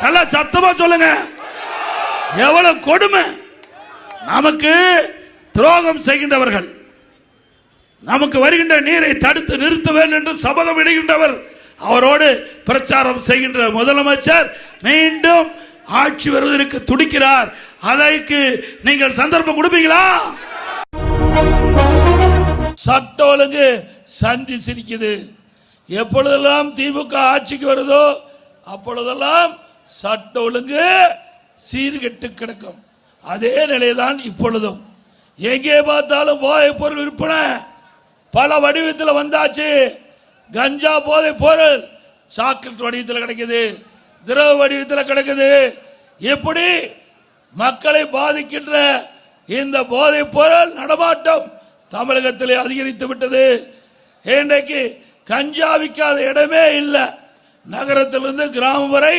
நல்லா சத்தமா சொல்லுங்க. எவ்வளவு கொடுமை! நமக்கு துரோகம் செய்கின்றவர்கள், நமக்கு வருகின்ற நீரை தடுத்து நிறுத்த வேண்டும் என்று சபதம் இடுகின்றவர், அவரோடு பிரச்சாரம் செய்கின்ற முதலமைச்சர் மீண்டும் ஆட்சி வருவதற்கு துடிக்கிறார். அதற்கு நீங்கள் சந்தர்ப்பம் கொடுப்பீங்களா? சட்ட ஒழுங்கு சந்தி சிரிக்குது. எப்பொழுதெல்லாம் திமுக ஆட்சிக்கு வருதோ அப்பொழுதெல்லாம் சட்ட ஒழுங்கு சீர்கெட்டு கிடக்கும். அதே நிலைதான் இப்பொழுதும். எங்கே பார்த்தாலும் போதைப் பொருள் விற்பனை பல வடிவத்தில் வந்தாச்சு. கஞ்சா போதைப் பொருள் சாக்லேட் வடிவத்தில் கிடைக்குது, திரவ வடிவத்தில் கிடைக்குது. எப்படி மக்களை பாதிக்கின்ற இந்த போதைப் பொருள் நடமாட்டம் தமிழகத்திலே அதிகரித்து விட்டது. இன்றைக்கு கஞ்சா விற்காத இடமே இல்லை. நகரத்திலிருந்து கிராமம் வரை